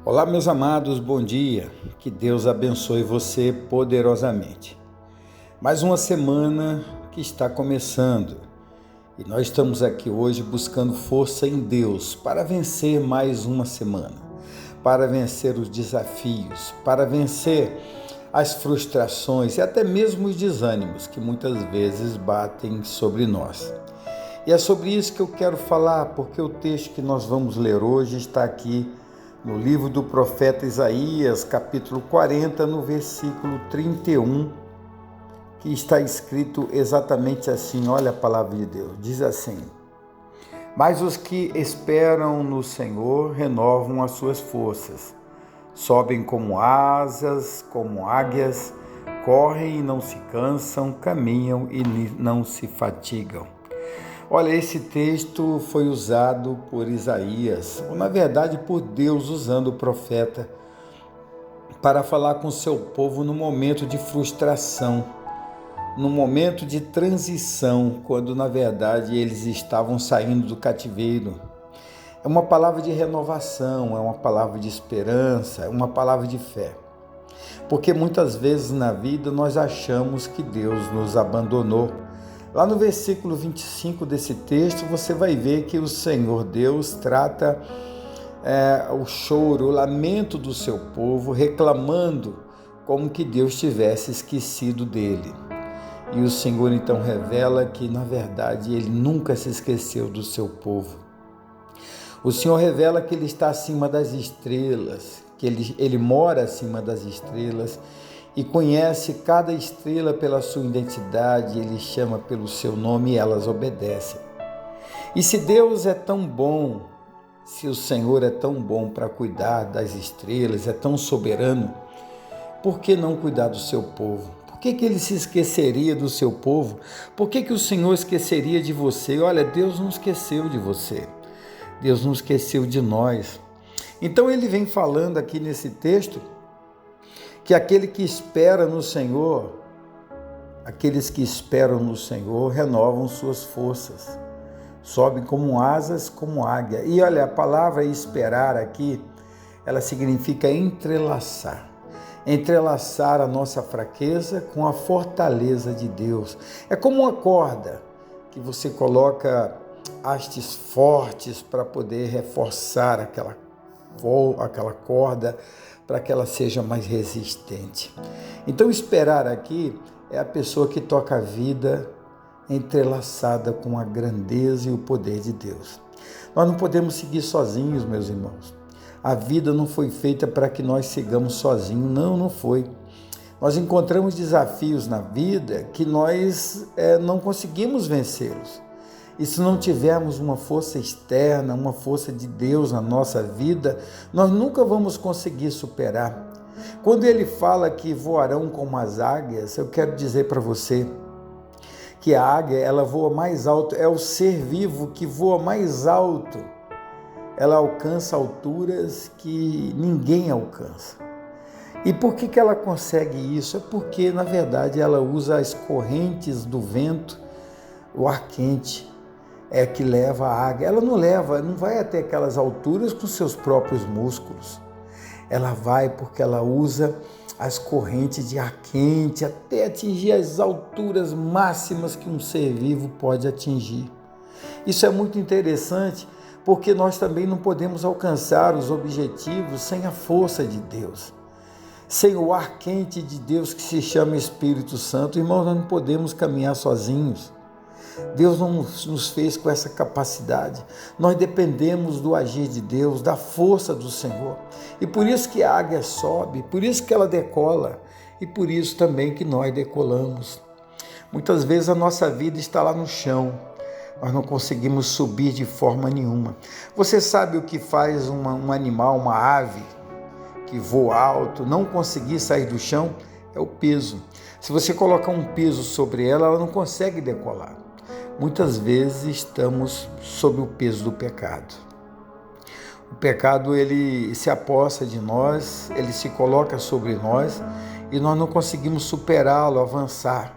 Olá, meus amados, bom dia. Que Deus abençoe você poderosamente. Mais uma semana que está começando e nós estamos aqui hoje buscando força em Deus para vencer mais uma semana, para vencer os desafios, para vencer as frustrações e até mesmo os desânimos que muitas vezes batem sobre nós. E é sobre isso que eu quero falar, porque o texto que nós vamos ler hoje está aqui no livro do profeta Isaías, capítulo 40, no versículo 31, que está escrito exatamente assim, olha a palavra de Deus, diz assim: Mas os que esperam no Senhor renovam as suas forças, sobem como asas, como águias, correm e não se cansam, caminham e não se fatigam. Olha, esse texto foi usado por Isaías, ou na verdade por Deus usando o profeta para falar com seu povo no momento de frustração, no momento de transição, quando na verdade eles estavam saindo do cativeiro. É uma palavra de renovação, é uma palavra de esperança, é uma palavra de fé. Porque muitas vezes na vida nós achamos que Deus nos abandonou. Lá no versículo 25 desse texto, você vai ver que o Senhor Deus trata o choro, o lamento do seu povo, reclamando como que Deus tivesse esquecido dele. E o Senhor então revela que, na verdade, ele nunca se esqueceu do seu povo. O Senhor revela que ele está acima das estrelas, que ele mora acima das estrelas, e conhece cada estrela pela sua identidade, ele chama pelo seu nome e elas obedecem. E se Deus é tão bom, se o Senhor é tão bom para cuidar das estrelas, é tão soberano, por que não cuidar do seu povo? Por que ele se esqueceria do seu povo? Por que o Senhor esqueceria de você? Olha, Deus não esqueceu de você, Deus não esqueceu de nós. Então ele vem falando aqui nesse texto que aquele que espera no Senhor, aqueles que esperam no Senhor renovam suas forças, sobem como asas, como águia. E olha, a palavra esperar aqui, ela significa entrelaçar a nossa fraqueza com a fortaleza de Deus. É como uma corda que você coloca hastes fortes para poder reforçar aquela corda, para que ela seja mais resistente. Então, esperar aqui é a pessoa que toca a vida entrelaçada com a grandeza e o poder de Deus. Nós não podemos seguir sozinhos, meus irmãos. A vida não foi feita para que nós sigamos sozinhos. Não foi. Nós encontramos desafios na vida que nós não conseguimos vencê-los. E se não tivermos uma força externa, uma força de Deus na nossa vida, nós nunca vamos conseguir superar. Quando ele fala que voarão como as águias, eu quero dizer para você que a águia, ela voa mais alto, é o ser vivo que voa mais alto. Ela alcança alturas que ninguém alcança. E por que ela consegue isso? É porque, na verdade, ela usa as correntes do vento, o ar quente, que leva a águia. Ela não vai até aquelas alturas com seus próprios músculos. Ela vai porque ela usa as correntes de ar quente até atingir as alturas máximas que um ser vivo pode atingir. Isso é muito interessante, porque nós também não podemos alcançar os objetivos sem a força de Deus. Sem o ar quente de Deus que se chama Espírito Santo, irmãos, nós não podemos caminhar sozinhos. Deus não nos fez com essa capacidade. Nós dependemos do agir de Deus, da força do Senhor. E por isso que a águia sobe, por isso que ela decola, e por isso também que nós decolamos. Muitas vezes a nossa vida está lá no chão, nós não conseguimos subir de forma nenhuma. Você sabe o que faz um animal, uma ave, que voa alto, não conseguir sair do chão? É o peso. Se você colocar um peso sobre ela, ela não consegue decolar. Muitas vezes estamos sob o peso do pecado. O pecado, ele se apossa de nós, ele se coloca sobre nós e nós não conseguimos superá-lo, avançar.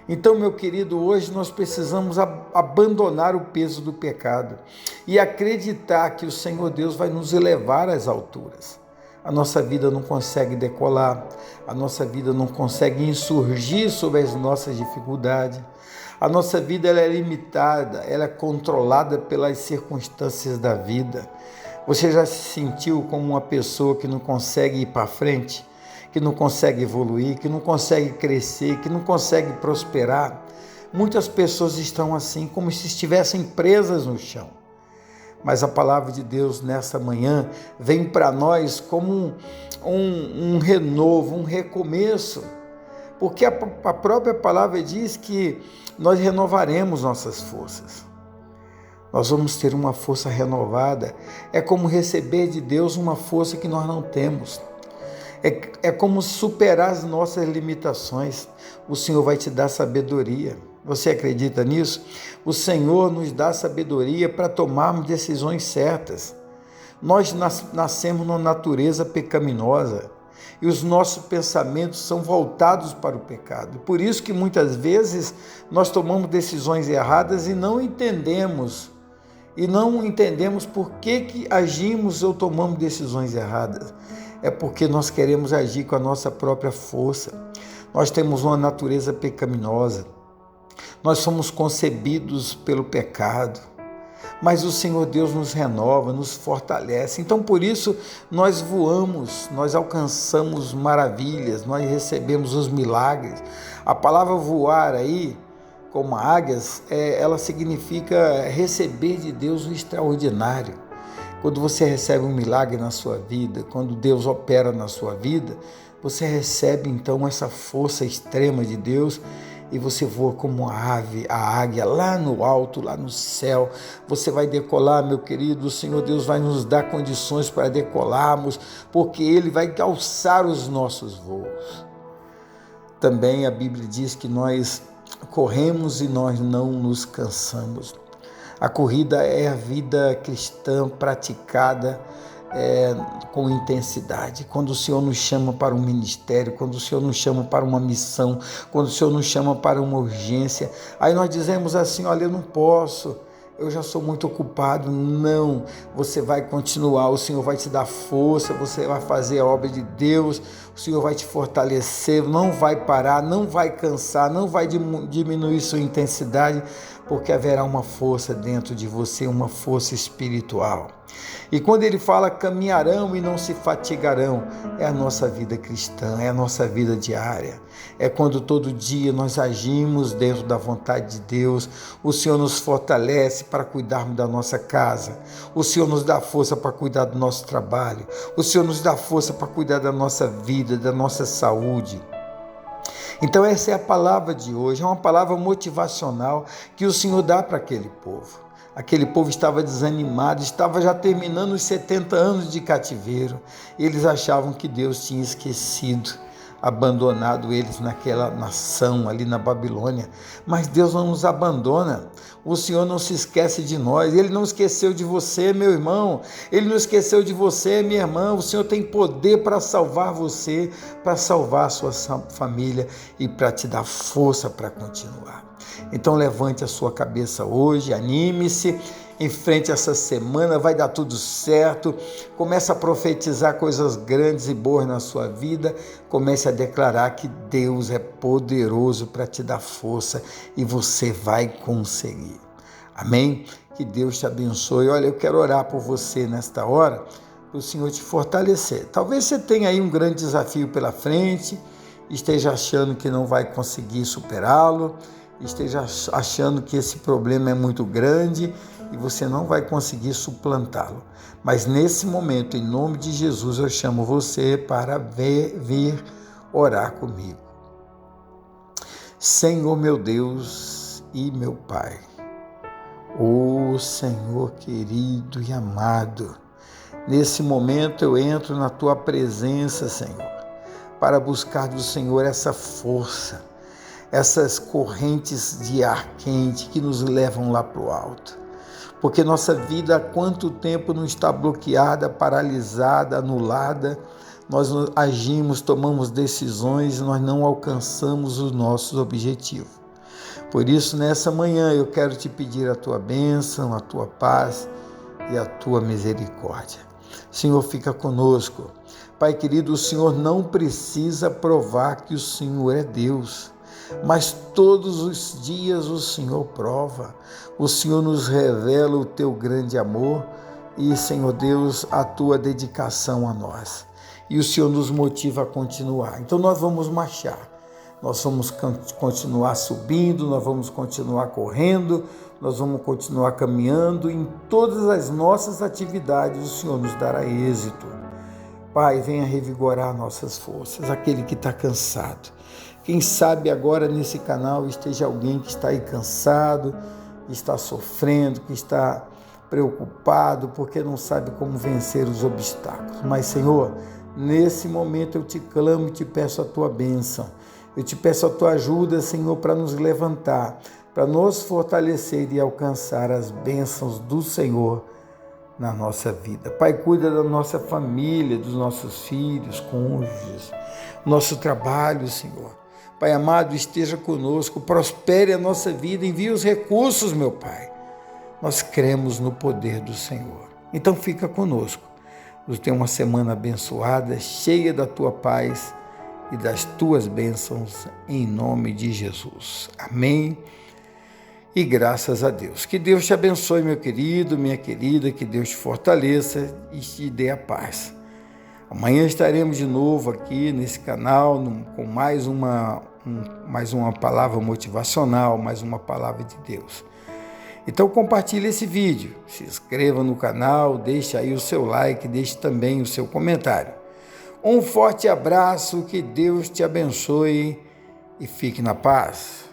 Então, meu querido, hoje nós precisamos abandonar o peso do pecado e acreditar que o Senhor Deus vai nos elevar às alturas. a nossa vida não consegue decolar, a nossa vida não consegue insurgir sobre as nossas dificuldades. A nossa vida ela é limitada, ela é controlada pelas circunstâncias da vida. Você já se sentiu como uma pessoa que não consegue ir para frente, que não consegue evoluir, que não consegue crescer, que não consegue prosperar? Muitas pessoas estão assim, como se estivessem presas no chão. Mas a palavra de Deus nessa manhã vem para nós como um renovo, um recomeço, porque a própria palavra diz que nós renovaremos nossas forças. Nós vamos ter uma força renovada. É como receber de Deus uma força que nós não temos. É como superar as nossas limitações. O Senhor vai te dar sabedoria. Você acredita nisso? O Senhor nos dá sabedoria para tomarmos decisões certas. Nós nascemos numa natureza pecaminosa e os nossos pensamentos são voltados para o pecado. Por isso que muitas vezes nós tomamos decisões erradas e não entendemos. E não entendemos por que agimos ou tomamos decisões erradas. É porque nós queremos agir com a nossa própria força. Nós temos uma natureza pecaminosa. Nós somos concebidos pelo pecado, mas o Senhor Deus nos renova, nos fortalece. Então, por isso, nós voamos, nós alcançamos maravilhas, nós recebemos os milagres. A palavra voar aí, como águias, ela significa receber de Deus o extraordinário. Quando você recebe um milagre na sua vida, quando Deus opera na sua vida, você recebe então essa força extrema de Deus e você voa como uma ave, a águia, lá no alto, lá no céu. Você vai decolar, meu querido, o Senhor Deus vai nos dar condições para decolarmos, porque Ele vai alçar os nossos voos. Também a Bíblia diz que nós corremos e nós não nos cansamos. A corrida é a vida cristã praticada com intensidade. Quando o Senhor nos chama para um ministério, quando o Senhor nos chama para uma missão, quando o Senhor nos chama para uma urgência, aí nós dizemos assim: olha, eu não posso, eu já sou muito ocupado. Não, você vai continuar, o Senhor vai te dar força, você vai fazer a obra de Deus, o Senhor vai te fortalecer, não vai parar, não vai cansar, não vai diminuir sua intensidade, porque haverá uma força dentro de você, uma força espiritual. E quando ele fala caminharão e não se fatigarão, é a nossa vida cristã, é a nossa vida diária. É quando todo dia nós agimos dentro da vontade de Deus. O Senhor nos fortalece para cuidarmos da nossa casa. O Senhor nos dá força para cuidar do nosso trabalho. O Senhor nos dá força para cuidar da nossa vida, da nossa saúde. Então essa é a palavra de hoje, é uma palavra motivacional que o Senhor dá para aquele povo. Aquele povo estava desanimado, estava já terminando os 70 anos de cativeiro. Eles achavam que Deus tinha esquecido, abandonado eles naquela nação ali na Babilônia. Mas Deus não nos abandona. O Senhor não se esquece de nós. Ele não esqueceu de você, meu irmão. Ele não esqueceu de você, minha irmã. O Senhor tem poder para salvar você, para salvar a sua família e para te dar força para continuar. Então levante a sua cabeça hoje, anime-se, enfrente essa semana, vai dar tudo certo. Comece a profetizar coisas grandes e boas na sua vida. Comece a declarar que Deus é poderoso para te dar força e você vai conseguir. Amém? Que Deus te abençoe. Olha, eu quero orar por você nesta hora, para o Senhor te fortalecer. Talvez você tenha aí um grande desafio pela frente, esteja achando que não vai conseguir superá-lo, esteja achando que esse problema é muito grande e você não vai conseguir suplantá-lo. Mas nesse momento, em nome de Jesus, eu chamo você para vir orar comigo. Senhor meu Deus e meu Pai, ô Senhor querido e amado, nesse momento eu entro na Tua presença, Senhor, para buscar do Senhor essa força, essas correntes de ar quente que nos levam lá para o alto. Porque nossa vida há quanto tempo não está bloqueada, paralisada, anulada, nós agimos, tomamos decisões e nós não alcançamos os nossos objetivos. Por isso, nessa manhã, eu quero te pedir a tua bênção, a tua paz e a tua misericórdia. Senhor, fica conosco. Pai querido, o Senhor não precisa provar que o Senhor é Deus, mas todos os dias o Senhor prova. O Senhor nos revela o teu grande amor e, Senhor Deus, a tua dedicação a nós. E o Senhor nos motiva a continuar. Então nós vamos marchar, nós vamos continuar subindo, nós vamos continuar correndo, nós vamos continuar caminhando. Em todas as nossas atividades o Senhor nos dará êxito. Pai, venha revigorar nossas forças, aquele que está cansado. Quem sabe agora nesse canal esteja alguém que está aí cansado, que está sofrendo, que está preocupado, porque não sabe como vencer os obstáculos. Mas, Senhor, nesse momento eu te clamo e te peço a tua bênção. Eu te peço a tua ajuda, Senhor, para nos levantar, para nos fortalecer e alcançar as bênçãos do Senhor na nossa vida. Pai, cuida da nossa família, dos nossos filhos, cônjuges, nosso trabalho, Senhor. Pai amado, esteja conosco, prospere a nossa vida, envie os recursos, meu Pai. Nós cremos no poder do Senhor. Então fica conosco. Nos tenha uma semana abençoada, cheia da tua paz e das tuas bênçãos, em nome de Jesus. Amém. E graças a Deus. Que Deus te abençoe, meu querido, minha querida, que Deus te fortaleça e te dê a paz. Amanhã estaremos de novo aqui nesse canal com mais uma palavra motivacional, mais uma palavra de Deus. Então compartilhe esse vídeo, se inscreva no canal, deixe aí o seu like, deixe também o seu comentário. Um forte abraço, que Deus te abençoe e fique na paz.